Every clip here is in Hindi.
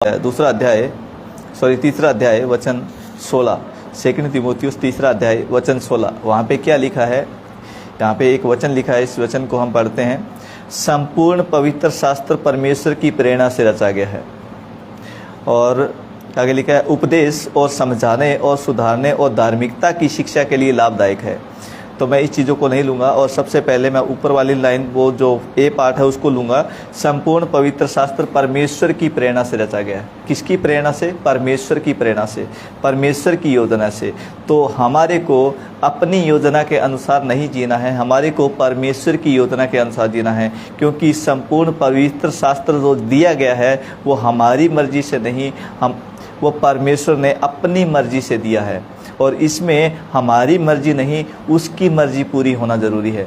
तीसरा अध्याय वचन 16, सेकंड तीमुथियुस तीसरा अध्याय वचन 16। वहाँ पे क्या लिखा है? यहाँ पे एक वचन लिखा है, इस वचन को हम पढ़ते हैं। संपूर्ण पवित्र शास्त्र परमेश्वर की प्रेरणा से रचा गया है। और आगे लिखा है, उपदेश और समझाने और सुधारने और धार्मिकता की शिक्षा के लिए लाभदायक है। तो मैं इस चीज़ों को नहीं लूँगा और सबसे पहले मैं ऊपर वाली लाइन, वो जो ए पार्ट है, उसको लूँगा। संपूर्ण पवित्र शास्त्र परमेश्वर की प्रेरणा से रचा गया है। किसकी प्रेरणा से? परमेश्वर की प्रेरणा से, परमेश्वर की योजना से। तो हमारे को अपनी योजना के अनुसार नहीं जीना है, हमारे को परमेश्वर की योजना के अनुसार जीना है। क्योंकि संपूर्ण पवित्र शास्त्र जो दिया गया है वो हमारी मर्जी से नहीं, वो परमेश्वर ने अपनी मर्जी से दिया है। और इसमें हमारी मर्जी नहीं, उसकी मर्जी पूरी होना ज़रूरी है।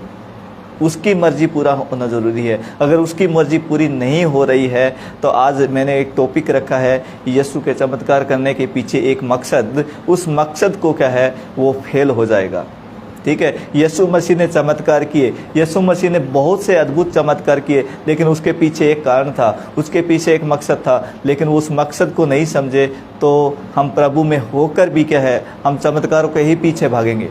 उसकी मर्जी पूरा होना ज़रूरी है। अगर उसकी मर्जी पूरी नहीं हो रही है तो आज मैंने एक टॉपिक रखा है, यीशु के चमत्कार करने के पीछे एक मकसद। उस मकसद को क्या है, वो फेल हो जाएगा। ठीक है, यीशु मसीह ने चमत्कार किए, यीशु मसीह ने बहुत से अद्भुत चमत्कार किए, लेकिन उसके पीछे एक कारण था, उसके पीछे एक मकसद था। लेकिन उस मकसद को नहीं समझे तो हम प्रभु में होकर भी क्या है, हम चमत्कारों के ही पीछे भागेंगे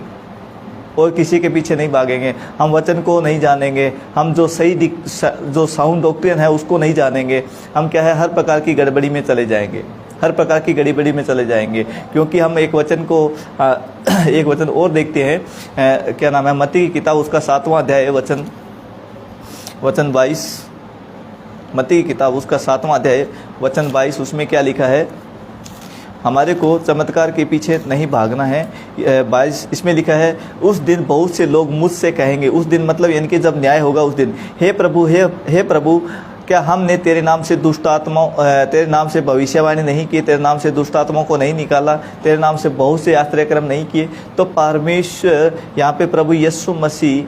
और किसी के पीछे नहीं भागेंगे। हम वचन को नहीं जानेंगे, हम जो जो साउंड डॉक्ट्रिन है उसको नहीं जानेंगे। हम क्या है, हर प्रकार की गड़बड़ी में चले जाएंगे, हर प्रकार की गड़बड़ी में चले जाएंगे। क्योंकि हम एक वचन को एक वचन और देखते हैं, क्या नाम है, मत्ती की किताब उसका 7वां अध्याय वचन 22। मत्ती की किताब उसका 7वां अध्याय वचन 22, उसमें क्या लिखा है? हमारे को चमत्कार के पीछे नहीं भागना है। 22 इसमें लिखा है, उस दिन बहुत से लोग मुझसे कहेंगे, उस दिन मतलब यानी कि जब न्याय होगा उस दिन, हे प्रभु, हे प्रभु, क्या हमने तेरे नाम से तेरे नाम से भविष्यवाणी नहीं की, तेरे नाम से दुष्ट आत्माओं को नहीं निकाला, तेरे नाम से बहुत से आश्चर्यक्रम नहीं किए? तो परमेश्वर यहाँ पे प्रभु यीशु मसीह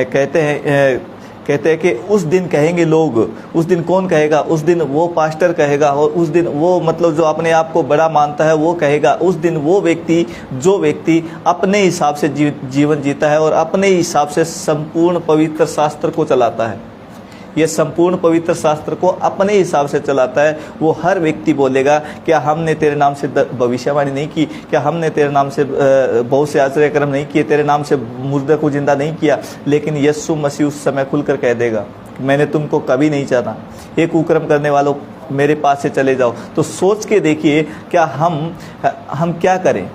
कहते हैं कि उस दिन कहेंगे लोग। उस दिन कौन कहेगा? उस दिन वो पास्टर कहेगा, और उस दिन वो मतलब जो अपने आप को बड़ा मानता है वो कहेगा। उस दिन वो व्यक्ति, जो व्यक्ति अपने हिसाब से जीवन जीता है और अपने हिसाब से संपूर्ण पवित्र शास्त्र को चलाता है, ये संपूर्ण पवित्र शास्त्र को अपने हिसाब से चलाता है, वो हर व्यक्ति बोलेगा, क्या हमने तेरे नाम से भविष्यवाणी नहीं की? क्या हमने तेरे नाम से बहुत से आश्चर्यक्रम नहीं किए? तेरे नाम से मुर्दे को जिंदा नहीं किया? लेकिन यीशु मसीह उस समय खुलकर कह देगा, मैंने तुमको कभी नहीं जाना, ये कुकर्म करने वालों, मेरे पास से चले जाओ। तो सोच के देखिए, क्या हम क्या करें?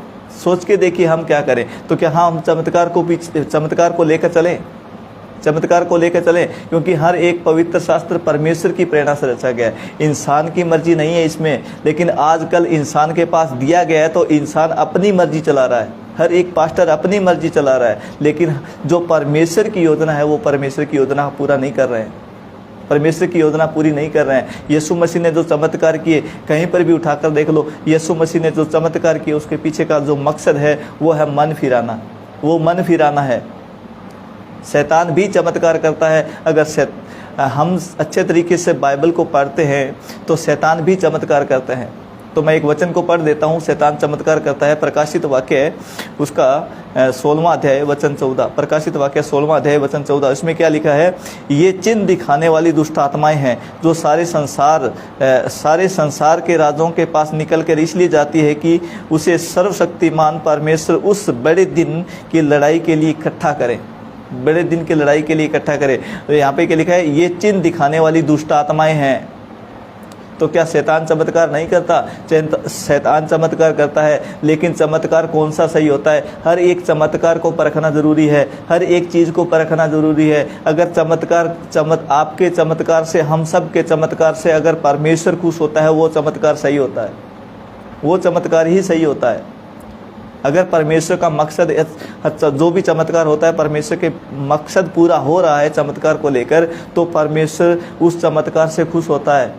सोच के देखिए हम क्या करें। तो क्या हम चमत्कार को लेकर चलें? चमत्कार को लेकर चलें, क्योंकि हर एक पवित्र शास्त्र परमेश्वर की प्रेरणा से रचा गया है। इंसान की मर्जी नहीं है इसमें, लेकिन आजकल इंसान के पास दिया गया है तो इंसान अपनी मर्जी चला रहा है। हर एक पास्टर अपनी मर्जी चला रहा है, लेकिन जो परमेश्वर की योजना है वो परमेश्वर की योजना पूरा नहीं कर रहे हैं, परमेश्वर की योजना पूरी नहीं कर रहे हैं। यीशु मसीह ने जो चमत्कार किए, कहीं पर भी उठाकर देख लो, यीशु मसीह ने जो चमत्कार किए उसके पीछे का जो मकसद है वो है मन फिराना, वो मन फिराना है। शैतान भी चमत्कार करता है। अगर हम अच्छे तरीके से बाइबल को पढ़ते हैं तो शैतान भी चमत्कार करते हैं। तो मैं एक वचन को पढ़ देता हूँ, शैतान चमत्कार करता है। प्रकाशित वाक्य उसका 16वां अध्याय वचन 14, प्रकाशित वाक्य 16वां अध्याय वचन 14, इसमें क्या लिखा है? ये चिन्ह दिखाने वाली दुष्ट आत्माएं हैं जो सारे संसार के राजों के पास निकल कर इसलिए जाती है कि उसे सर्वशक्तिमान परमेश्वर उस बड़े दिन की लड़ाई के लिए इकट्ठा करें, बड़े दिन की लड़ाई के लिए इकट्ठा करें। तो यहाँ पे क्या लिखा है? ये चिन्ह दिखाने वाली दुष्ट आत्माएं हैं। तो क्या शैतान चमत्कार नहीं करता? शैतान चमत्कार करता है, लेकिन चमत्कार कौन सा सही होता है? हर एक चमत्कार को परखना जरूरी है, हर एक चीज़ को परखना जरूरी है। अगर आपके चमत्कार से, हम सब के चमत्कार से अगर परमेश्वर खुश होता है, वो चमत्कार सही होता है, वो चमत्कार ही सही होता है। अगर परमेश्वर का मकसद, जो भी चमत्कार होता है, परमेश्वर के मकसद पूरा हो रहा है चमत्कार को लेकर, तो परमेश्वर उस चमत्कार से खुश होता है।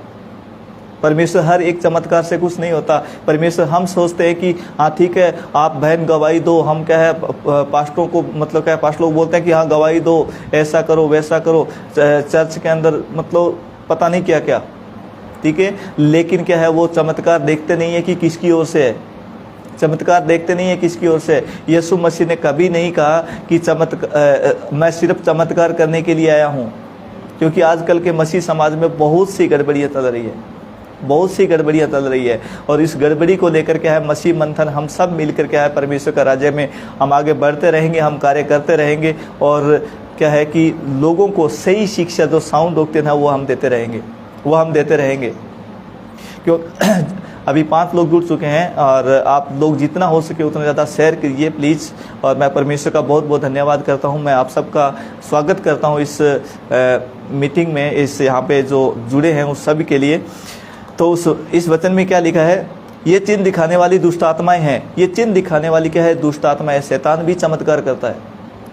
परमेश्वर हर एक चमत्कार से खुश नहीं होता। परमेश्वर, हम सोचते हैं कि हाँ ठीक है, आप बहन गवाही दो, हम क्या है पास्टरों को, मतलब क्या है, पास्ट लोग बोलते हैं कि हाँ गवाही दो, ऐसा करो वैसा करो, चर्च के अंदर मतलब पता नहीं क्या क्या, ठीक है। लेकिन क्या है, वो चमत्कार देखते नहीं है कि किसकी ओर से है, चमत्कार देखते नहीं है किसकी ओर से। यीशु मसीह ने कभी नहीं कहा कि मैं सिर्फ चमत्कार करने के लिए आया हूँ, क्योंकि आजकल के मसीह समाज में बहुत सी गड़बड़ियाँ चल रही है, बहुत सी गड़बड़ियाँ चल रही है, और इस गड़बड़ी को लेकर क्या है मसीह मंथन हम सब मिलकर क्या है परमेश्वर का राज्य में हम आगे बढ़ते रहेंगे, हम कार्य करते रहेंगे, और क्या है कि लोगों को सही शिक्षा जो साउंड डॉक्ट्रिन है वो हम देते रहेंगे। क्यों अभी 5 लोग जुड़ चुके हैं, और आप लोग जितना हो सके उतना ज़्यादा शेयर कीजिए प्लीज़। और मैं परमेश्वर का बहुत बहुत धन्यवाद करता हूं, मैं आप सबका स्वागत करता हूं इस मीटिंग में, इस यहाँ पे जो जुड़े हैं उस सभी के लिए। तो इस वचन में क्या लिखा है, ये चिन्ह दिखाने वाली दुष्ट आत्माएं हैं। ये चिन्ह दिखाने वाली क्या है, दुष्ट आत्मा है। शैतान भी चमत्कार करता है,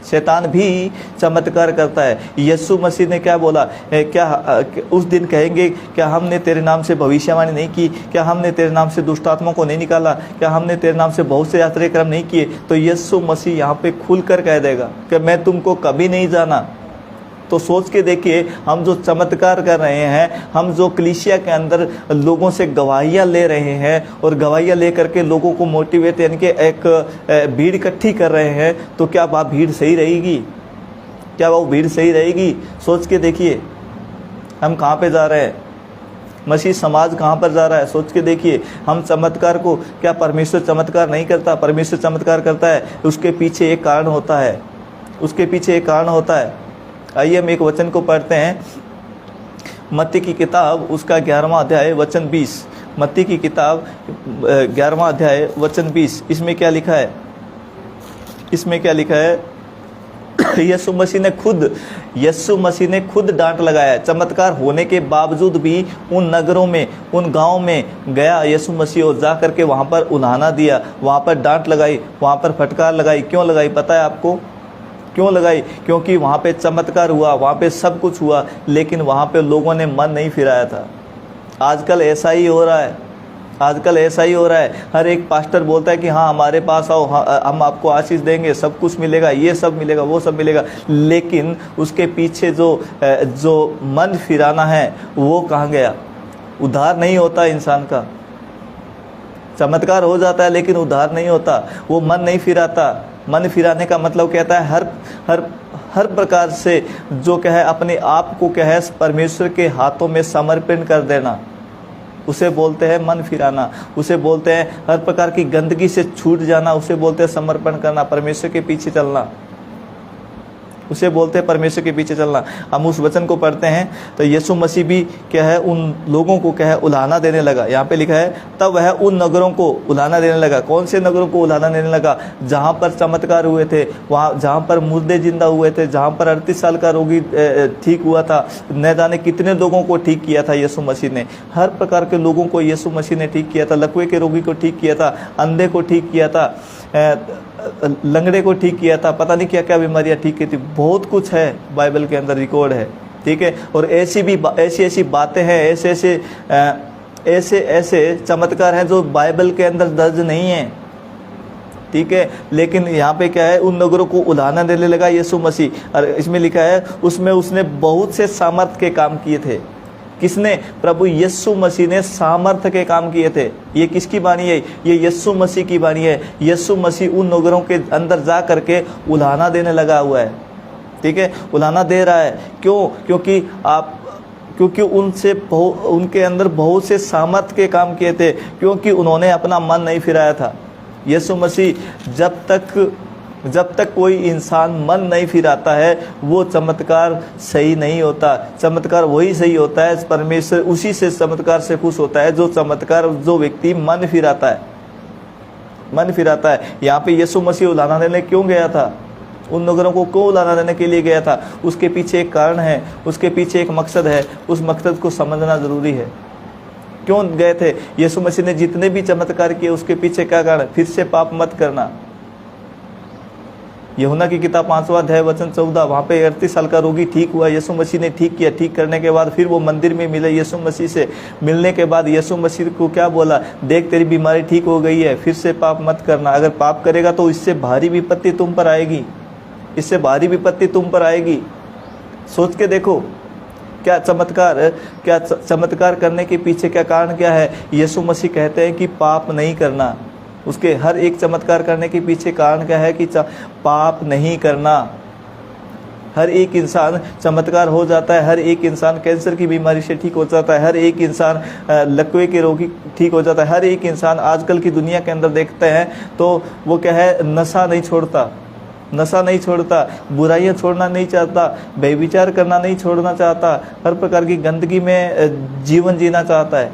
शैतान भी चमत्कार करता है। यीशु मसीह ने क्या बोला, क्या उस दिन कहेंगे क्या हमने तेरे नाम से भविष्यवाणी नहीं की, क्या हमने तेरे नाम से दुष्ट आत्मा को नहीं निकाला, क्या हमने तेरे नाम से बहुत से यात्रा क्रम नहीं किए। तो यीशु मसीह यहाँ पे खुलकर कह देगा कि मैं तुमको कभी नहीं जाना। तो सोच के देखिए, हम जो चमत्कार कर रहे हैं, हम जो कलीसिया के अंदर लोगों से गवाहियाँ ले रहे हैं, और गवाहियाँ ले करके लोगों को मोटिवेट यानी कि एक भीड़ इकट्ठी कर रहे हैं, तो क्या वह भीड़ सही रहेगी? क्या वो भीड़ सही रहेगी? सोच के देखिए हम कहाँ पे जा रहे हैं, मसीह समाज कहाँ पर जा रहा है। सोच के देखिए, हम चमत्कार को, क्या परमेश्वर चमत्कार नहीं करता? परमेश्वर चमत्कार करता है। उसके पीछे एक कारण होता है, उसके पीछे एक कारण होता है। आइए हम एक वचन को पढ़ते हैं, मत्ती की किताब उसका 11वां अध्याय वचन 20। मत्ती की किताब 11वां अध्याय वचन 20। इसमें क्या लिखा है, इसमें क्या लिखा है, यीशु मसीह ने खुद डांट लगाया। चमत्कार होने के बावजूद भी उन नगरों में, उन गांव में गया यीशु मसीह, और जा करके वहाँ पर उल्हाना दिया, वहाँ पर डांट लगाई, वहाँ पर फटकार लगाई। क्यों लगाई पता है आपको? क्यों लगाई? क्योंकि वहाँ पे चमत्कार हुआ, वहाँ पे सब कुछ हुआ, लेकिन वहाँ पे लोगों ने मन नहीं फिराया था। आजकल ऐसा ही हो रहा है, आजकल ऐसा ही हो रहा है। हर एक पास्टर बोलता है कि हाँ हमारे पास आओ, हम आपको आशीष देंगे, सब कुछ मिलेगा, ये सब मिलेगा, वो सब मिलेगा, लेकिन उसके पीछे जो मन फिराना है वो कहाँ गया? उद्धार नहीं होता इंसान का। चमत्कार हो जाता है लेकिन उद्धार नहीं होता, वो मन नहीं फिराता। मन फिराने का मतलब कहता है हर प्रकार से जो क्या है अपने आप को क्या है परमेश्वर के हाथों में समर्पण कर देना, उसे बोलते हैं मन फिराना। उसे बोलते हैं हर प्रकार की गंदगी से छूट जाना, उसे बोलते हैं समर्पण करना, परमेश्वर के पीछे चलना, उसे बोलते हैं परमेश्वर के पीछे चलना। हम उस वचन को पढ़ते हैं, तो यीशु मसीह भी क्या है उन लोगों को क्या है उल्हाना देने लगा। यहाँ पे लिखा है तब वह उन नगरों को उल्हाना देने लगा। कौन से नगरों को उल्हाना देने लगा? जहाँ पर चमत्कार हुए थे, वहाँ जहाँ पर मुर्दे जिंदा हुए थे, जहाँ पर 38 साल का रोगी ठीक हुआ था, न जाने कितने लोगों को ठीक किया था यीशु मसीह ने। हर प्रकार के लोगों को यीशु मसीह ने ठीक किया था। लकवे के रोगी को ठीक किया था, अंधे को ठीक किया था, लंगड़े को ठीक किया था, पता नहीं क्या क्या बीमारियां ठीक की थी। बहुत कुछ है बाइबल के अंदर रिकॉर्ड है, ठीक है। और ऐसी बातें हैं, ऐसे चमत्कार हैं जो बाइबल के अंदर दर्ज नहीं है, ठीक है। लेकिन यहाँ पे क्या है, उन नगरों को उल्हाना देने लगा यीशु मसीह। और इसमें लिखा है उसमें उसने बहुत से सामर्थ के काम किए थे। किसने? प्रभु यीशु मसीह ने सामर्थ्य के काम किए थे। ये किसकी वाणी है? ये यीशु मसीह की वाणी है। यीशु मसीह उन नगरों के अंदर जा करके उल्हाना देने लगा हुआ है, ठीक है। उल्हाना दे रहा है। क्यों? क्योंकि उनके अंदर बहुत से सामर्थ्य के काम किए थे, क्योंकि उन्होंने अपना मन नहीं फिराया था। यीशु मसीह जब तक कोई इंसान मन नहीं फिराता है वो चमत्कार सही नहीं होता। चमत्कार वही सही होता है, परमेश्वर उसी से चमत्कार से खुश होता है जो व्यक्ति मन फिराता है। यहाँ पे यीशु मसीह उल्हाना देने क्यों गया था? उन नगरों को क्यों उल्हाना देने के लिए गया था? उसके पीछे एक कारण है, उसके पीछे एक मकसद है। उस मकसद को समझना जरूरी है। क्यों गए थे? यीशु मसीह ने जितने भी चमत्कार किए उसके पीछे क्या कारण? फिर से पाप मत करना। यूहन्ना की किताब 5वां अध्याय वचन 14, वहाँ पे 38 साल का रोगी ठीक हुआ, यीशु मसीह ने ठीक किया। ठीक करने के बाद फिर वो मंदिर में मिले यीशु मसीह से। मिलने के बाद यीशु मसीह को क्या बोला? देख तेरी बीमारी ठीक हो गई है, फिर से पाप मत करना। अगर पाप करेगा तो इससे भारी विपत्ति तुम पर आएगी, इससे भारी विपत्ति तुम पर आएगी। सोच के देखो क्या चमत्कार करने के पीछे क्या कारण क्या है? यीशु मसीह कहते हैं कि पाप नहीं करना। उसके हर एक चमत्कार करने के पीछे कारण क्या है? कि पाप नहीं करना। हर एक इंसान चमत्कार हो जाता है, हर एक इंसान कैंसर की बीमारी से ठीक हो जाता है, हर एक इंसान लकवे के रोगी ठीक हो जाता है, हर एक इंसान आजकल की दुनिया के अंदर देखते हैं तो वो क्या है, नशा नहीं छोड़ता, नशा नहीं छोड़ता, बुराइयां छोड़ना नहीं चाहता, बेविचार करना नहीं छोड़ना चाहता, हर प्रकार की गंदगी में जीवन जीना चाहता है,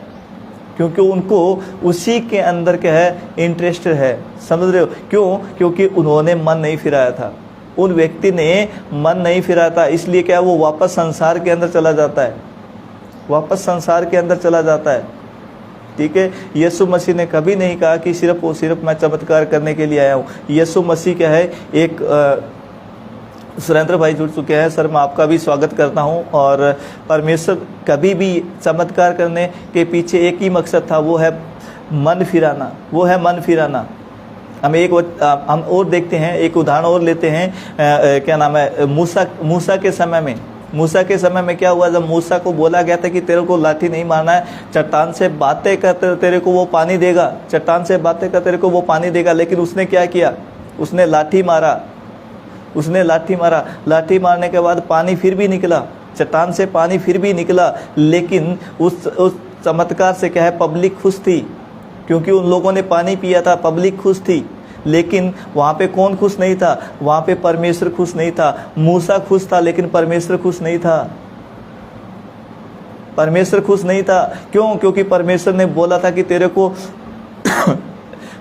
क्योंकि उनको उसी के अंदर क्या है, इंटरेस्ट है। समझ रहे हो क्यों? क्योंकि उन्होंने मन नहीं फिराया था, उन व्यक्ति ने मन नहीं फिराया था, इसलिए क्या वो वापस संसार के अंदर चला जाता है, वापस संसार के अंदर चला जाता है। ठीक है, यीशु मसीह ने कभी नहीं कहा कि सिर्फ मैं चमत्कार करने के लिए आया हूँ। यीशु मसीह क्या है, एक सुरेंद्र भाई जुड़ चुके हैं, सर मैं आपका भी स्वागत करता हूं। और परमेश्वर कभी भी चमत्कार करने के पीछे एक ही मकसद था, वो है मन फिराना, वो है मन फिराना। हम और देखते हैं, एक उदाहरण और लेते हैं, क्या नाम है, मूसा के समय में, मूसा के समय में क्या हुआ, जब मूसा को बोला गया था कि तेरे को लाठी नहीं मारना है, चट्टान से बातें कर तेरे को वो पानी देगा, चट्टान से बातें कर तेरे को वो पानी देगा, लेकिन उसने क्या किया, उसने लाठी मारा, उसने लाठी मारा, लाठी मारने के बाद पानी फिर भी निकला, चट्टान से पानी फिर भी निकला, लेकिन उस चमत्कार से क्या है, पब्लिक खुश थी, क्योंकि उन लोगों ने पानी पिया था, पब्लिक खुश थी। लेकिन वहाँ पे कौन खुश नहीं था? वहाँ पे परमेश्वर खुश नहीं था। मूसा खुश था लेकिन परमेश्वर खुश नहीं था, परमेश्वर खुश नहीं था। क्यों? क्योंकि परमेश्वर ने बोला था कि तेरे को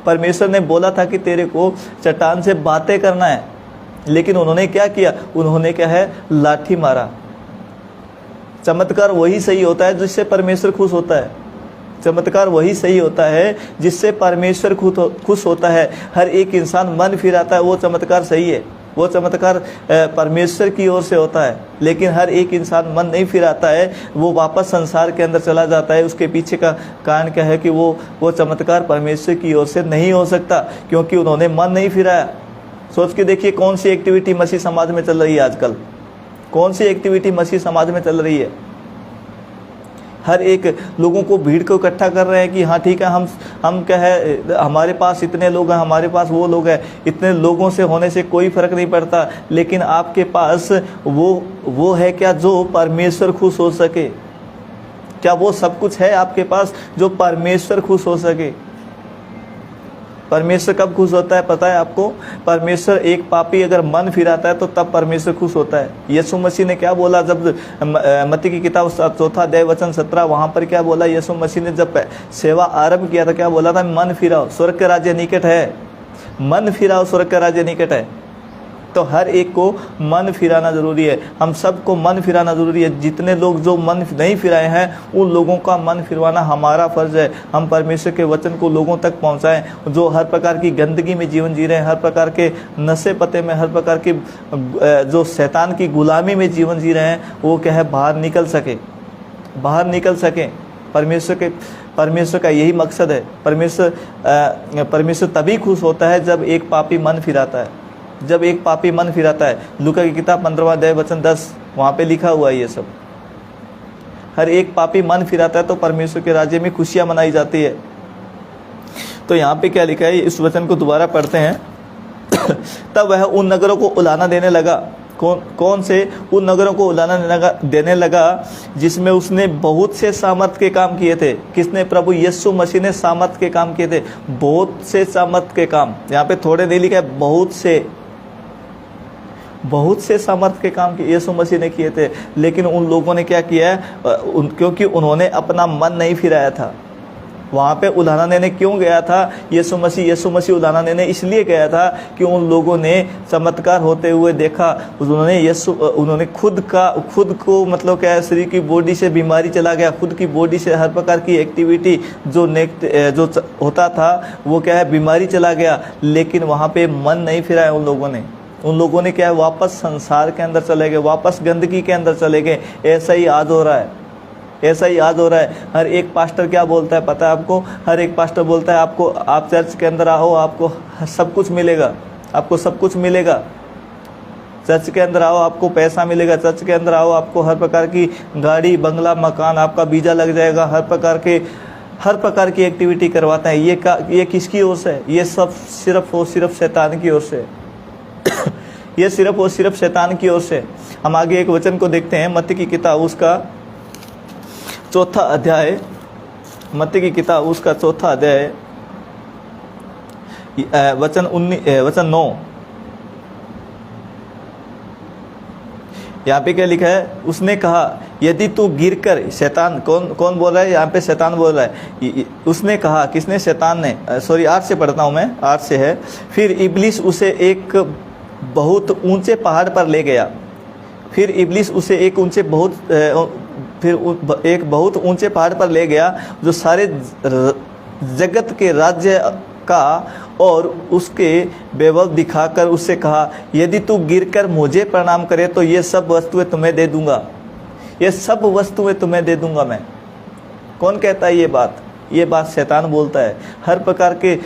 परमेश्वर ने बोला था कि तेरे को चट्टान से बातें करना है, लेकिन उन्होंने क्या किया, उन्होंने क्या है, लाठी मारा। चमत्कार वही सही होता है जिससे परमेश्वर खुश होता है, चमत्कार वही सही होता है जिससे परमेश्वर खुश होता है। हर एक इंसान मन फिराता है, वो चमत्कार सही है, वो चमत्कार परमेश्वर की ओर से होता है। लेकिन हर एक इंसान मन नहीं फिराता है, वो वापस संसार के अंदर चला जाता है। उसके पीछे का कारण क्या है कि वो चमत्कार परमेश्वर की ओर से नहीं हो सकता, क्योंकि उन्होंने मन नहीं फिराया। सोच के देखिए कौन सी एक्टिविटी मसीह समाज में चल रही है आजकल, कौन सी एक्टिविटी मसीह समाज में चल रही है। हर एक लोगों को, भीड़ को इकट्ठा कर रहे हैं कि हाँ ठीक है, हम क्या है, हमारे पास इतने लोग हैं, हमारे पास वो लोग हैं, इतने लोगों से होने से कोई फर्क नहीं पड़ता। लेकिन आपके पास वो है क्या जो परमेश्वर खुश हो सके? क्या वो सब कुछ है आपके पास जो परमेश्वर खुश हो सके? परमेश्वर कब खुश होता है पता है आपको? परमेश्वर एक पापी अगर मन फिराता है तो तब परमेश्वर खुश होता है। यीशु मसीह ने क्या बोला, जब मत्ती की किताब 4 अध्याय वचन 17, वहां पर क्या बोला यीशु मसीह ने? जब सेवा आरंभ किया था क्या बोला था? मन फिराओ, स्वर्ग का राज्य निकट है, मन फिराओ, स्वर्ग का राज्य निकट है। तो हर एक को मन फिराना जरूरी है, हम सबको मन फिराना जरूरी है। जितने लोग जो मन नहीं फिराए हैं उन लोगों का मन फिरवाना हमारा फर्ज है। हम परमेश्वर के वचन को लोगों तक पहुंचाएं। जो हर प्रकार की गंदगी में जीवन जी रहे हैं, हर प्रकार के नशे पते में, हर प्रकार की जो शैतान की गुलामी में जीवन जी रहे हैं, वो क्या है, बाहर निकल सके, बाहर निकल सकें। परमेश्वर का यही मकसद है। परमेश्वर तभी खुश होता है जब एक पापी मन फिराता है, जब एक पापी मन फिराता है। लूका की किताब 15वां अध्याय वचन 10, वहां पे लिखा हुआ है ये सब। हर एक पापी मन फिराता है तो परमेश्वर के राज्य में खुशियां मनाई जाती है। तो यहाँ पे क्या लिखा है, इस वचन को दोबारा पढ़ते हैं। तब वह उन नगरों को उलाहना देने लगा। कौन से? उन नगरों को उलाहना देने लगा जिसमें उसने बहुत से सामर्थ के काम किए थे। किसने? प्रभु यीशु मसीह ने सामर्थ के काम किए थे, बहुत से सामर्थ के काम। यहाँ पे थोड़े नहीं लिखा है, बहुत से सामर्थ के काम यीशु मसीह ने किए थे। लेकिन उन लोगों ने क्या किया है, क्योंकि उन्होंने अपना मन नहीं फिराया था। वहाँ पे उलाहना देने क्यों गया था यीशु मसीह उलाहना देने इसलिए गया था कि उन लोगों ने चमत्कार होते हुए देखा। उन्होंने खुद को मतलब क्या है, शरीर की बॉडी से बीमारी चला गया, खुद की बॉडी से हर प्रकार की एक्टिविटी जो होता था वो क्या है, बीमारी चला गया। लेकिन वहाँ पे मन नहीं फिराया उन लोगों ने क्या है, वापस संसार के अंदर चले गए, वापस गंदगी के अंदर चले गए। ऐसा ही आज हो रहा है, ऐसा ही आज हो रहा है। हर एक पास्टर क्या बोलता है पता है आपको? हर एक पास्टर बोलता है आपको, आप चर्च के अंदर आओ, आपको सब कुछ मिलेगा, आपको सब कुछ मिलेगा। चर्च के अंदर आओ, आपको पैसा मिलेगा। चर्च के अंदर आओ, आपको हर प्रकार की गाड़ी, बंगला, मकान, आपका वीजा लग जाएगा। हर प्रकार की एक्टिविटी करवाते हैं। ये किसकी ओर से? ये सब सिर्फ और सिर्फ शैतान की ओर से। ये सिर्फ और सिर्फ शैतान की ओर से। हम आगे एक वचन को देखते हैं, मत्ती की किताब उसका 4था अध्याय, मत्ती की किताब उसका 4था अध्याय वचन 9। यहाँ पे क्या लिखा है? उसने कहा यदि तू गिरकर, शैतान कौन बोल रहा है यहाँ पे? शैतान बोल रहा है। उसने कहा, किसने? शैतान ने। सॉरी 8 से पढ़ता हूँ मैं, 8 से है। फिर इब्लिस उसे एक बहुत ऊंचे पहाड़ पर ले गया। फिर इब्लिस उसे एक बहुत ऊंचे पहाड़ पर ले गया जो सारे जगत के राज्य का और उसके वैभव दिखाकर उससे कहा यदि तू गिरकर मुझे प्रणाम करे तो ये सब वस्तुएं तुम्हें दे दूंगा। ये सब वस्तुएं तुम्हें दे दूंगा मैं। कौन कहता है ये बात? ये बात शैतान बोलता है। हर प्रकार के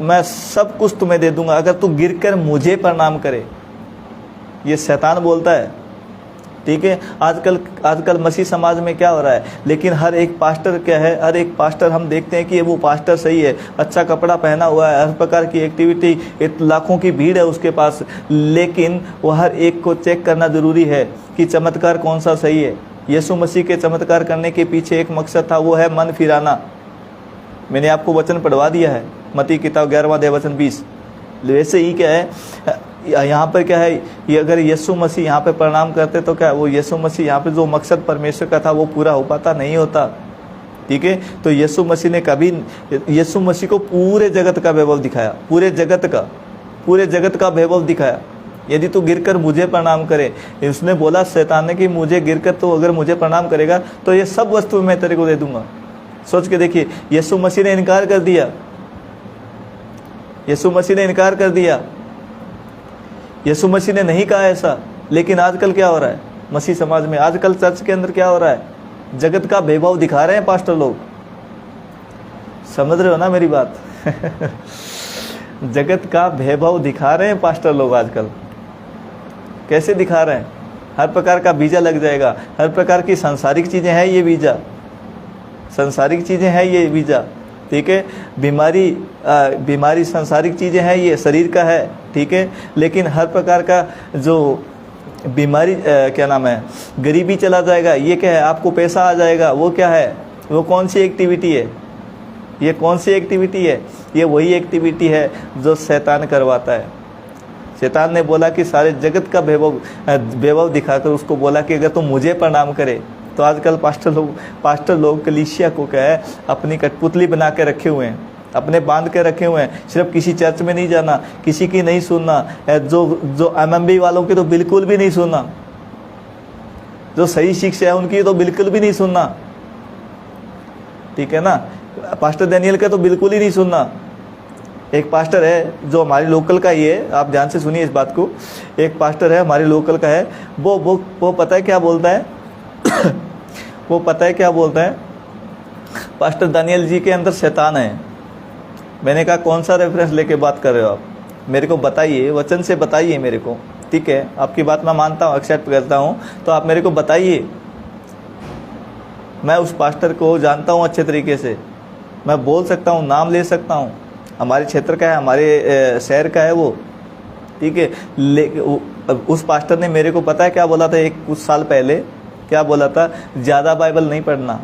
मैं सब कुछ तुम्हें दे दूंगा अगर तू गिरकर मुझे प्रणाम करे। ये शैतान बोलता है, ठीक है। आजकल मसीह समाज में क्या हो रहा है? लेकिन हर एक पास्टर क्या है? हर एक पास्टर हम देखते हैं कि वो पास्टर सही है, अच्छा कपड़ा पहना हुआ है, हर प्रकार की एक्टिविटी, लाखों की भीड़ है उसके पास, लेकिन वो हर एक को चेक करना ज़रूरी है कि चमत्कार कौन सा सही है। यीशु मसीह के चमत्कार करने के पीछे एक मकसद था, वो है मन फिराना। मैंने आपको वचन पढ़वा दिया है, मत्ती किताब 11वां अध्याय वचन 20। वैसे ही क्या है यहाँ पर? क्या है ये? अगर यीशु मसीह यहाँ पे प्रणाम करते तो क्या वो यीशु मसीह यहाँ पे जो मकसद परमेश्वर का था वो पूरा हो पाता? नहीं होता, ठीक है। तो यीशु मसीह ने कभी, यीशु मसीह को पूरे जगत का वैभव दिखाया, पूरे जगत का वैभव दिखाया। यदि तू गिरकर मुझे प्रणाम करे, उसने बोला शैतान ने कि मुझे गिरकर तो अगर मुझे प्रणाम करेगा तो ये सब वस्तु मैं तेरे को दे दूंगा। सोच के देखिए, यीशु मसीह ने इनकार कर दिया। यीशु मसीह ने इनकार कर दिया। यीशु मसीह ने नहीं कहा ऐसा। लेकिन आजकल क्या हो रहा है मसीह समाज में? आजकल चर्च के अंदर क्या हो रहा है? जगत का वैभव दिखा रहे हैं पास्टर लोग। समझ रहे हो ना मेरी बात? जगत का वैभव दिखा रहे हैं पास्टर लोग आजकल। कैसे दिखा रहे हैं? हर प्रकार का वीजा लग जाएगा, हर प्रकार की सांसारिक चीजें हैं ये वीजा, सांसारिक चीजें हैं ये वीजा, ठीक है। बीमारी सांसारिक चीजें हैं, ये शरीर का है, ठीक है। लेकिन हर प्रकार का जो बीमारी क्या नाम है, गरीबी चला जाएगा, ये क्या है? आपको पैसा आ जाएगा, वो क्या है? वो कौन सी एक्टिविटी है? ये कौन सी एक्टिविटी है? ये वही एक्टिविटी है जो शैतान करवाता है। शैतान ने बोला कि सारे जगत का वैभव दिखाकर उसको बोला कि अगर तुम मुझे प्रणाम करे। तो आजकल पास्टर लोग कलीसिया को क्या है? अपनी कठपुतली बना के रखे हुए हैं, अपने बांध के रखे हुए हैं। सिर्फ किसी चर्च में नहीं जाना, किसी की नहीं सुनना, जो एमएमबी वालों की तो बिल्कुल भी नहीं सुनना, जो सही शिक्षा है उनकी तो बिल्कुल भी नहीं सुनना, ठीक है ना। पास्टर डैनियल का तो बिल्कुल ही नहीं सुनना। एक पास्टर है जो हमारे लोकल का ही है, आप ध्यान से सुनिए इस बात को। एक पास्टर है हमारे लोकल का है, वो पता है क्या बोलता है? वो पता है क्या बोलता है? पास्टर दानियल जी के अंदर शैतान है। मैंने कहा कौन सा रेफरेंस लेके बात कर रहे हो आप? मेरे को बताइए, वचन से बताइए मेरे को, ठीक है। आपकी बात मैं मानता हूँ, एक्सेप्ट करता हूँ, तो आप मेरे को बताइए। मैं उस पास्टर को जानता हूँ अच्छे तरीके से, मैं बोल सकता हूँ, नाम ले सकता हूँ। हमारे क्षेत्र का है, हमारे शहर का है वो, ठीक है। उस पास्टर ने मेरे को पता है क्या बोला था? कुछ साल पहले क्या बोला था? ज़्यादा बाइबल नहीं पढ़ना,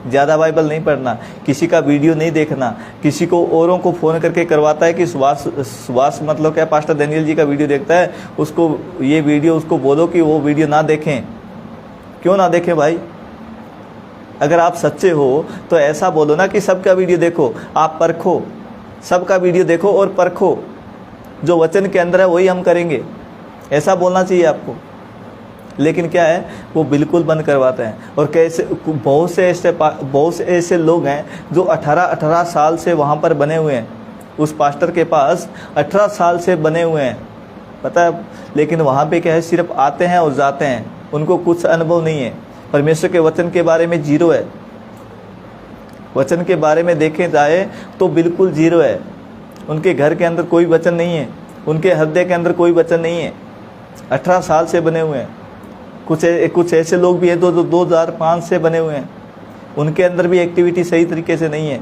ज़्यादा बाइबल नहीं पढ़ना, किसी का वीडियो नहीं देखना। किसी को औरों को फ़ोन करके करवाता है कि सुभाष मतलब क्या पास्टर डैनियल जी का वीडियो देखता है, उसको ये वीडियो, उसको बोलो कि वो वीडियो ना देखें। क्यों ना देखें भाई? अगर आप सच्चे हो तो ऐसा बोलो ना कि सबका वीडियो देखो, आप परखो, सबका वीडियो देखो और परखो, जो वचन के अंदर है वही हम करेंगे, ऐसा बोलना चाहिए आपको। लेकिन क्या है, वो बिल्कुल बंद करवाते हैं। और कैसे बहुत से ऐसे लोग हैं जो 18 साल से वहाँ पर बने हुए हैं, उस पास्टर के पास 18 साल से बने हुए हैं, पता है। लेकिन वहाँ पे क्या है, सिर्फ आते हैं और जाते हैं, उनको कुछ अनुभव नहीं है। परमेश्वर के वचन के बारे में जीरो है। वचन के बारे में देखे जाए तो बिल्कुल जीरो है। उनके घर के अंदर कोई वचन नहीं है, उनके हृदय के अंदर कोई वचन नहीं है। 18 साल से बने हुए हैं। कुछ ऐसे लोग भी हैं जो 2005 से बने हुए हैं, उनके अंदर भी एक्टिविटी सही तरीके से नहीं है,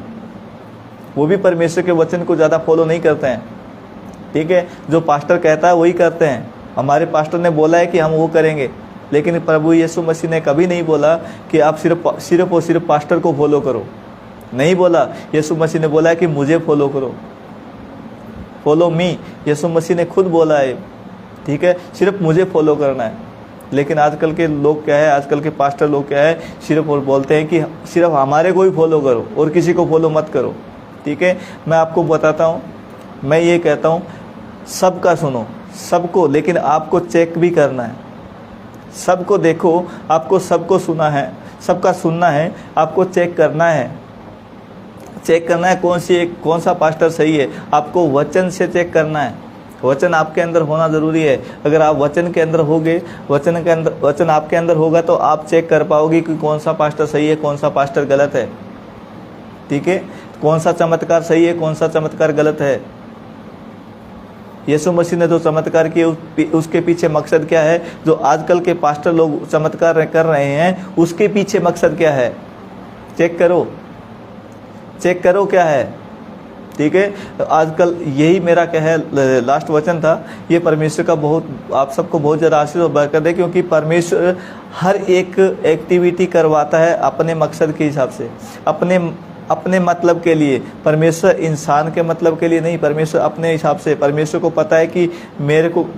वो भी परमेश्वर के वचन को ज़्यादा फॉलो नहीं करते हैं, ठीक है। जो पास्टर कहता है वही करते हैं, हमारे पास्टर ने बोला है कि हम वो करेंगे, लेकिन प्रभु यीशु मसीह ने कभी नहीं बोला कि आप सिर्फ और सिर्फ पास्टर को फॉलो करो। नहीं बोला। यीशु मसीह ने बोला है कि मुझे फॉलो करो, फॉलो मी। यीशु मसीह ने खुद बोला है, ठीक है, सिर्फ मुझे फॉलो करना है। लेकिन आजकल के लोग क्या है, आजकल के पास्टर लोग क्या है, सिर्फ और बोलते हैं कि सिर्फ हमारे को ही फॉलो करो और किसी को फॉलो मत करो। ठीक है, मैं आपको बताता हूँ, मैं ये कहता हूँ सबका सुनो, सबको, लेकिन आपको चेक भी करना है। सबको देखो, आपको सबको सुना है, सबका सुनना है, आपको चेक करना है। चेक करना है कौन सा पास्टर सही है, आपको वचन से चेक करना है। वचन आपके अंदर होना ज़रूरी है। अगर आप वचन के अंदर होगे, वचन आपके अंदर होगा तो आप चेक कर पाओगे कि कौन सा पास्टर सही है, कौन सा पास्टर गलत है। ठीक है, कौन सा चमत्कार सही है, कौन सा चमत्कार गलत है। यीशु मसीह ने जो चमत्कार किए उसके पीछे मकसद क्या है, जो आजकल के पास्टर लोग चमत्कार कर रहे हैं उसके पीछे मकसद क्या है, चेक करो, चेक करो क्या है। ठीक है, आजकल यही मेरा क्या है लास्ट वचन था। ये परमेश्वर का बहुत, आप सबको बहुत ज़्यादा आशीष और बरकत है, क्योंकि परमेश्वर हर एक एक्टिविटी करवाता है अपने मकसद के हिसाब से, अपने मतलब के लिए। परमेश्वर इंसान के मतलब के लिए नहीं, परमेश्वर अपने हिसाब से। परमेश्वर को पता है कि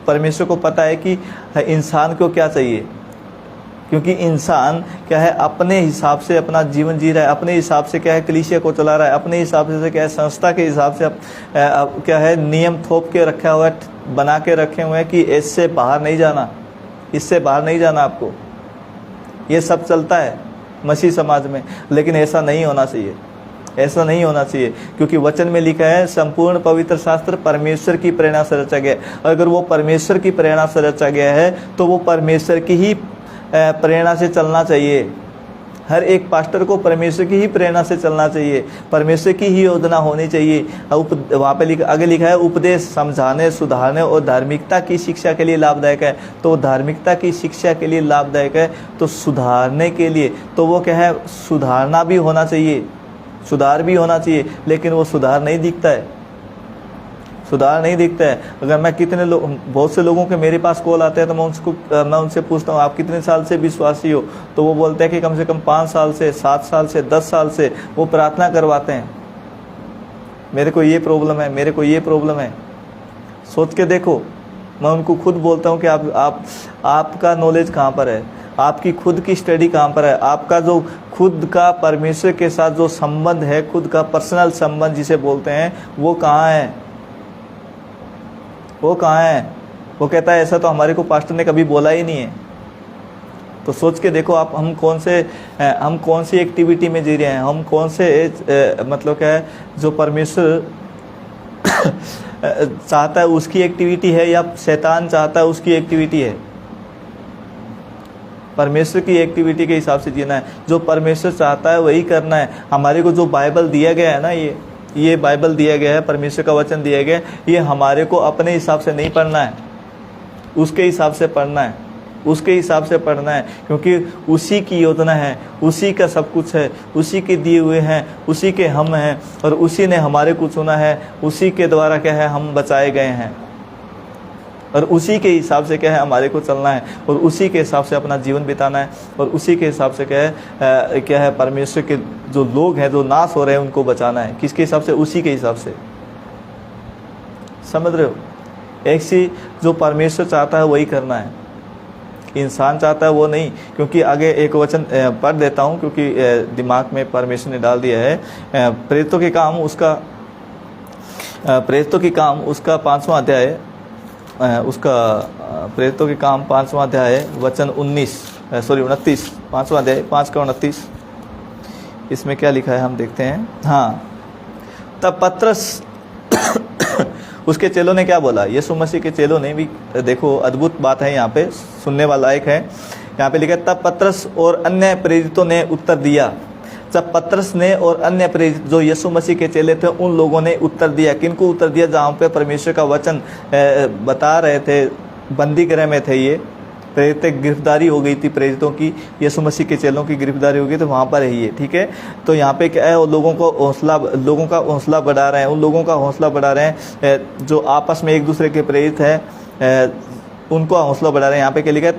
परमेश्वर को पता है कि इंसान को क्या चाहिए, क्योंकि इंसान क्या है अपने हिसाब से अपना जीवन जी रहा है, अपने हिसाब से क्या है कलीसिया को चला रहा है, अपने हिसाब से क्या है संस्था के हिसाब से क्या है नियम थोप के रखा हुआ है, बना के रखे हुए हैं कि इससे बाहर नहीं जाना, इससे बाहर नहीं जाना आपको। ये सब चलता है मसीह समाज में, लेकिन ऐसा नहीं होना चाहिए, ऐसा नहीं होना चाहिए, क्योंकि वचन में लिखा है संपूर्ण पवित्र शास्त्र परमेश्वर की प्रेरणा से रचा गया। अगर वो परमेश्वर की प्रेरणा से रचा गया है तो वो परमेश्वर की ही प्रेरणा से चलना चाहिए। हर एक पास्टर को परमेश्वर की ही प्रेरणा से चलना चाहिए, परमेश्वर की ही योजना होनी चाहिए। वहाँ पे आगे लिखा है उपदेश समझाने, सुधारने और धार्मिकता की शिक्षा के लिए लाभदायक है। तो धार्मिकता की शिक्षा के लिए लाभदायक है, तो सुधारने के लिए, तो वो क्या है सुधारना भी होना चाहिए, सुधार भी होना चाहिए, लेकिन वो सुधार नहीं दिखता है, सुधार नहीं दिखता है। अगर मैं कितने लोग, बहुत से लोगों के मेरे पास कॉल आते हैं तो मैं उनसे पूछता हूँ आप कितने साल से विश्वासी हो, तो वो बोलते हैं कि कम से कम 5 साल से, 7 साल से, 10 साल से वो प्रार्थना करवाते हैं। मेरे को ये प्रॉब्लम है, मेरे को ये प्रॉब्लम है। सोच के देखो, मैं उनको खुद बोलता हूँ कि आपका नॉलेज कहाँ पर है, आपकी खुद की स्टडी कहाँ पर है, आपका जो खुद का परमेश्वर के साथ जो संबंध है, खुद का पर्सनल संबंध जिसे बोलते हैं, वो कहाँ है, वो कहाँ है। वो कहता है ऐसा तो हमारे को पास्टर ने कभी बोला ही नहीं है। तो सोच के देखो आप, हम कौन सी एक्टिविटी में जी रहे हैं, हम कौन से मतलब क्या है जो परमेश्वर चाहता है उसकी एक्टिविटी है, या शैतान चाहता है उसकी एक्टिविटी है। परमेश्वर की एक्टिविटी के हिसाब से जीना है, जो परमेश्वर चाहता है वही करना है। हमारे को जो बाइबल दिया गया है ना, ये बाइबल दिया गया है, परमेश्वर का वचन दिया गया है, ये हमारे को अपने हिसाब से नहीं पढ़ना है, उसके हिसाब से पढ़ना है, उसके हिसाब से पढ़ना है, क्योंकि उसी की योजना है, उसी का सब कुछ है, उसी के दिए हुए हैं, उसी के हम हैं, और उसी ने हमारे को चुना है, उसी के द्वारा क्या है हम बचाए गए हैं, और उसी के हिसाब से क्या है हमारे को चलना है, और उसी के हिसाब से अपना जीवन बिताना है, और उसी के हिसाब से क्या है परमेश्वर के जो लोग हैं जो नाश हो रहे हैं उनको बचाना है। किसके हिसाब से? उसी के हिसाब से। समझ रहे हो? एक सी जो परमेश्वर चाहता है वही करना है, इंसान चाहता है वो नहीं। क्योंकि आगे एक वचन पढ़ देता हूँ, क्योंकि दिमाग में परमेश्वर ने डाल दिया है। प्रेरितों के काम उसका 5वां अध्याय, प्रेरितों के काम 5वां अध्याय वचन 29, 5वां अध्याय 5 का 29। इसमें क्या लिखा है हम देखते हैं। हाँ, तब पतरस उसके चेलों ने क्या बोला, यीशु मसीह के चेलों ने भी, देखो अद्भुत बात है यहाँ पे, सुनने वाला एक है। यहाँ पे लिखा है तब पतरस और अन्य प्रेरितों ने उत्तर दिया। जब पतरस ने और अन्य प्रेरित जो यीशु मसीह के चेले थे उन लोगों ने उत्तर दिया। किनको उत्तर दिया? जहाँ पे परमेश्वर का वचन बता रहे थे, बंदी गृह में थे ये प्रेरित, गिरफ्तारी हो गई थी प्रेरितों की, यीशु मसीह के चेलों की गिरफ्तारी हो गई, तो वहाँ पर है ये। ठीक है, तो यहाँ पे क्या है, वो लोगों का हौसला बढ़ा रहे हैं, उन लोगों का हौसला बढ़ा रहे हैं जो आपस में एक दूसरे के प्रेरित हैं, उनको हौसला बढ़ा रहे हैं। यहाँ पे क्या लिखा है,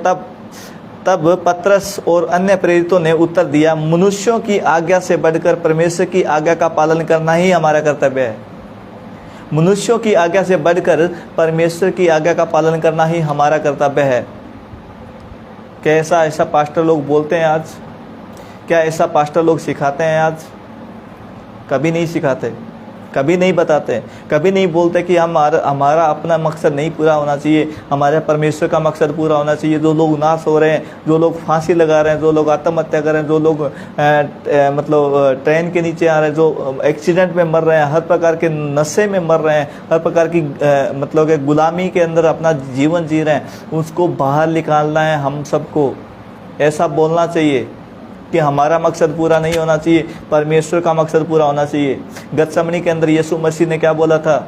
तब पतरस और अन्य प्रेरितों ने उत्तर दिया, मनुष्यों की आज्ञा से बढ़कर परमेश्वर की आज्ञा का पालन करना ही हमारा कर्तव्य है। मनुष्यों की आज्ञा से बढ़कर परमेश्वर की आज्ञा का पालन करना ही हमारा कर्तव्य है। क्या ऐसा पास्टर लोग बोलते हैं आज? क्या ऐसा पास्टर लोग सिखाते हैं आज? कभी नहीं सिखाते, कभी नहीं बताते, कभी नहीं बोलते कि हमारा अपना मकसद नहीं पूरा होना चाहिए, हमारे परमेश्वर का मकसद पूरा होना चाहिए। जो लोग नाश हो रहे हैं, जो लोग फांसी लगा रहे हैं, जो लोग आत्महत्या कर रहे हैं, जो लोग मतलब ट्रेन के नीचे आ रहे हैं, जो एक्सीडेंट में मर रहे हैं, हर प्रकार के नशे में मर रहे हैं, हर प्रकार की मतलब कि गुलामी के अंदर अपना जीवन जी रहे हैं, उसको बाहर निकालना है हम सबको। ऐसा बोलना चाहिए कि हमारा मकसद पूरा नहीं होना चाहिए, परमेश्वर का मकसद पूरा होना चाहिए। गतसमनी के अंदर यीशु मसीह ने क्या बोला था?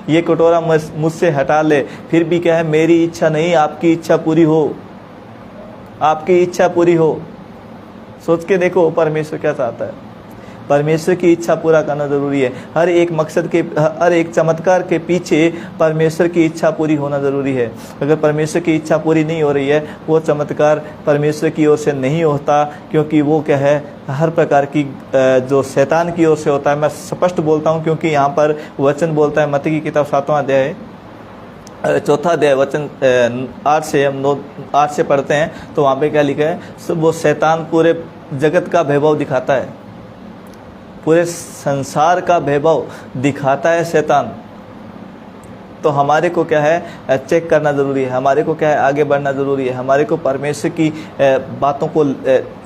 ये कटोरा मुझसे हटा ले, फिर भी क्या है, मेरी इच्छा नहीं आपकी इच्छा पूरी हो, आपकी इच्छा पूरी हो। सोच के देखो परमेश्वर क्या चाहता है। परमेश्वर की इच्छा पूरा करना जरूरी है। हर एक मकसद के, हर एक चमत्कार के पीछे परमेश्वर की इच्छा पूरी होना जरूरी है। अगर परमेश्वर की इच्छा पूरी नहीं हो रही है, वो चमत्कार परमेश्वर की ओर से नहीं होता, क्योंकि वो क्या है, हर प्रकार की जो शैतान की ओर से होता है। मैं स्पष्ट बोलता हूँ, क्योंकि यहाँ पर वचन बोलता है, मत्ती की किताब 7वां अध्याय 4था अध्याय वचन 8 से हम 8 से पढ़ते हैं, तो वहाँ पे क्या लिखा है, वो शैतान पूरे जगत का वैभव दिखाता है, पूरे संसार का वैभव दिखाता है शैतान। तो हमारे को क्या है, चेक करना ज़रूरी है, हमारे को क्या है, आगे बढ़ना ज़रूरी है, हमारे को परमेश्वर की बातों को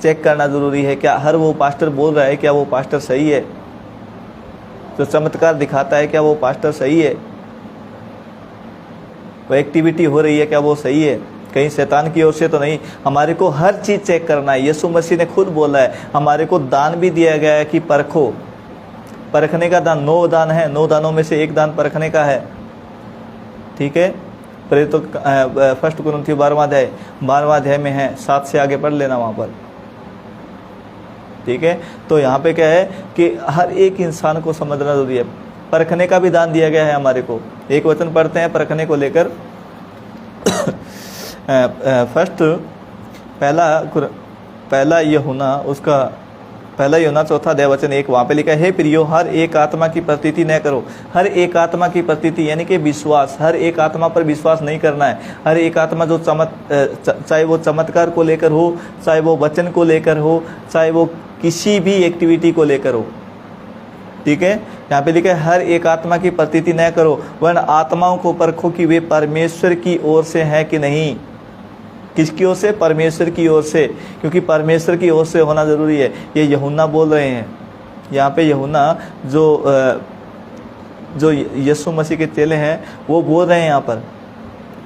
चेक करना ज़रूरी है। क्या हर वो पास्टर बोल रहा है, क्या वो पास्टर सही है? जो चमत्कार दिखाता है, क्या वो पास्टर सही है? वो एक्टिविटी हो रही है, क्या वो सही है? कहीं शैतान की ओर से तो नहीं। हमारे को हर चीज़ चेक करना है। यीशु मसीह ने खुद बोला है, हमारे को दान भी दिया गया है कि परखो। परखने का दान 9 दान है, 9 दानों में से एक दान परखने का है। ठीक है, प्रेरितों 1 कुरिन्थियों 12वां अध्याय में है, 7 से आगे पढ़ लेना वहाँ पर। ठीक है, तो यहाँ पे क्या है कि हर एक इंसान को समझना जरूरी है। परखने का भी दान दिया गया है हमारे को। एक वचन पढ़ते हैं परखने को लेकर, पहला यूहन्ना 4 अध्याय वचन 1, वहाँ पे लिखा है, हे प्रियो, हर एक आत्मा की प्रतीति न करो। हर एक आत्मा की प्रतीति यानी कि विश्वास, हर एक आत्मा पर विश्वास नहीं करना है। हर एक आत्मा जो चाहे वो चमत्कार को लेकर हो, चाहे वो वचन को लेकर हो, चाहे वो किसी भी एक्टिविटी को लेकर हो। ठीक है, यहाँ पे लिखा है, हर एक आत्मा की प्रतीति न करो, वरन आत्माओं को परखो कि वे परमेश्वर की ओर से है कि नहीं। किसकी ओर से? परमेश्वर की ओर से, क्योंकि परमेश्वर की ओर से होना जरूरी है। ये यूहन्ना बोल रहे हैं। यहाँ पे यूहन्ना जो यीशु मसीह के चेले हैं, वो बोल रहे हैं यहाँ पर।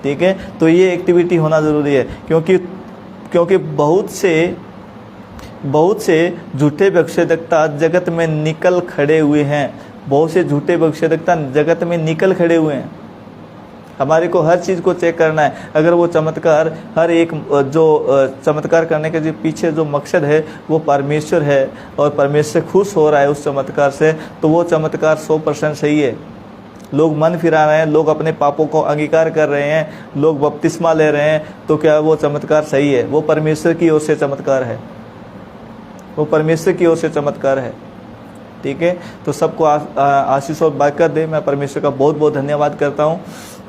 ठीक है, तो ये एक्टिविटी होना जरूरी है, क्योंकि बहुत से झूठे भविष्यद्वक्ता जगत में निकल खड़े हुए हैं। बहुत से झूठे भविष्यद्वक्ता जगत में निकल खड़े हुए हैं। हमारे को हर चीज़ को चेक करना है। अगर वो चमत्कार, हर एक जो चमत्कार करने के जो पीछे जो मकसद है वो परमेश्वर है और परमेश्वर खुश हो रहा है उस चमत्कार से, तो वो चमत्कार 100% सही है। लोग मन फिरा रहे हैं, लोग अपने पापों को अंगीकार कर रहे हैं, लोग बपतिस्मा ले रहे हैं, तो क्या वो चमत्कार सही है? वो परमेश्वर की ओर से चमत्कार है, वो परमेश्वर की ओर से चमत्कार है। ठीक है, तो सबको आशीष और बरकत दे। मैं परमेश्वर का बहुत बहुत धन्यवाद करता हूँ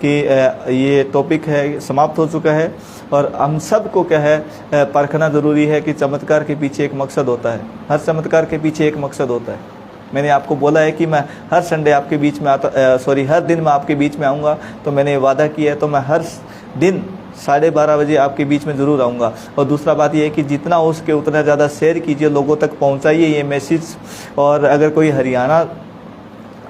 कि ये टॉपिक है समाप्त हो चुका है, और हम सबको क्या है, परखना ज़रूरी है कि चमत्कार के पीछे एक मकसद होता है। हर चमत्कार के पीछे एक मकसद होता है। मैंने आपको बोला है कि मैं हर संडे आपके बीच में हर दिन मैं आपके बीच में आऊँगा, तो मैंने वादा किया है, तो मैं हर दिन 12:30 बजे आपके बीच में ज़रूर आऊँगा। और दूसरा बात यह है कि जितना हो सके उतना ज़्यादा शेयर कीजिए, लोगों तक पहुँचाइए ये मैसेज। और अगर कोई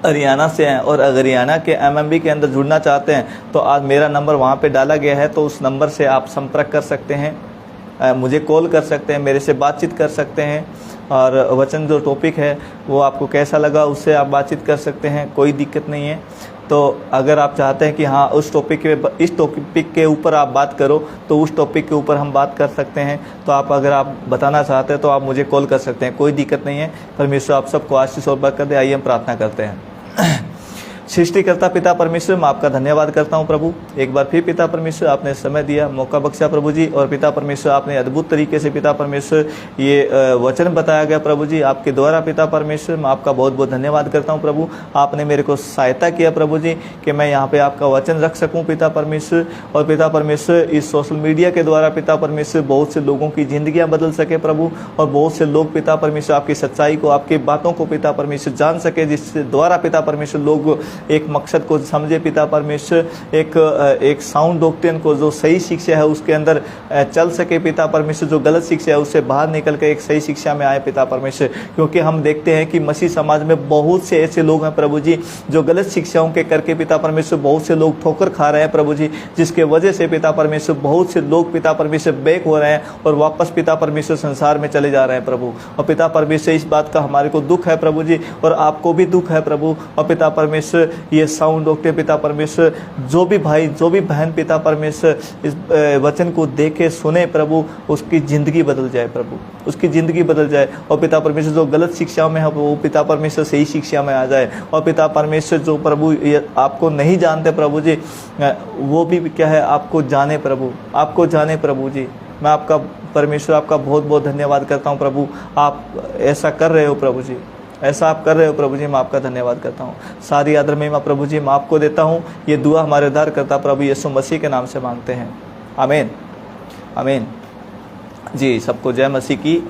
हरियाणा से हैं और हरियाणा के एमएमबी के अंदर जुड़ना चाहते हैं, तो आज मेरा नंबर वहाँ पे डाला गया है, तो उस नंबर से आप संपर्क कर सकते हैं, मुझे कॉल कर सकते हैं, मेरे से बातचीत कर सकते हैं। और वचन जो टॉपिक है वो आपको कैसा लगा उससे आप बातचीत कर सकते हैं, कोई दिक्कत नहीं है। तो अगर आप चाहते हैं कि हाँ इस टॉपिक के ऊपर आप बात करो, तो उस टॉपिक के ऊपर हम बात कर सकते हैं। तो अगर आप बताना चाहते हैं तो आप मुझे कॉल कर सकते हैं, कोई दिक्कत नहीं है। परमेश्वर आप सबको आशीष और बरकत दे। आइए हम प्रार्थना करते हैं। सृष्टिकर्ता पिता परमेश्वर, मैं आपका धन्यवाद करता हूं प्रभु। एक बार फिर पिता परमेश्वर आपने समय दिया, मौका बख्शा प्रभु जी, और पिता परमेश्वर आपने अद्भुत तरीके से पिता परमेश्वर ये वचन बताया गया प्रभु जी आपके द्वारा। पिता परमेश्वर मैं आपका बहुत बहुत धन्यवाद करता हूँ प्रभु। आपने मेरे को सहायता किया प्रभु जी कि मैं यहाँ पे आपका वचन रख सकूँ पिता परमेश्वर। और पिता परमेश्वर इस सोशल मीडिया के द्वारा पिता परमेश्वर बहुत से लोगों की जिंदगियाँ बदल सके प्रभु, और बहुत से लोग पिता परमेश्वर आपकी सच्चाई को, आपकी बातों को पिता परमेश्वर जान सके, जिससे द्वारा पिता परमेश्वर लोग एक मकसद को समझे पिता परमेश्वर, एक साउंड डॉक्ट्रिन को, जो सही शिक्षा है उसके अंदर चल सके पिता परमेश्वर, जो गलत शिक्षा है उससे बाहर निकल कर एक सही शिक्षा में आए पिता परमेश्वर। क्योंकि हम देखते हैं कि मसीह समाज में बहुत से ऐसे लोग हैं प्रभु जी जो गलत शिक्षाओं के करके पिता परमेश्वर बहुत से लोग ठोकर खा रहे हैं प्रभु जी, जिसके वजह से पिता परमेश्वर बहुत से लोग पिता परमेश्वर बैक हो रहे हैं और वापस पिता परमेश्वर संसार में चले जा रहे हैं प्रभु। और पिता परमेश्वर इस बात का हमारे को दुख है प्रभु जी, और आपको भी दुख है प्रभु। और पिता परमेश्वर ये साउंड डॉक्टर पिता परमेश्वर, जो भी भाई जो भी बहन पिता परमेश्वर इस वचन को देखे सुने प्रभु, उसकी जिंदगी बदल जाए प्रभु, उसकी जिंदगी बदल जाए। और पिता परमेश्वर जो गलत शिक्षाओं में है वो पिता परमेश्वर सही शिक्षा में आ जाए। और पिता परमेश्वर जो प्रभु ये आपको नहीं जानते प्रभु जी, वो भी क्या है आपको जाने प्रभु, आपको जाने प्रभु जी। मैं आपका परमेश्वर आपका बहुत बहुत धन्यवाद करता हूँ प्रभु। आप ऐसा कर रहे हो प्रभु जी, ऐसा आप कर रहे हो प्रभु जी, मैं आपका धन्यवाद करता हूँ। सारी आदर महिमा प्रभु जी मैं आपको देता हूँ। ये दुआ हमारे उद्धारकर्ता प्रभु यीशु मसीह के नाम से मांगते हैं, आमीन आमीन। जी सबको जय मसीह की।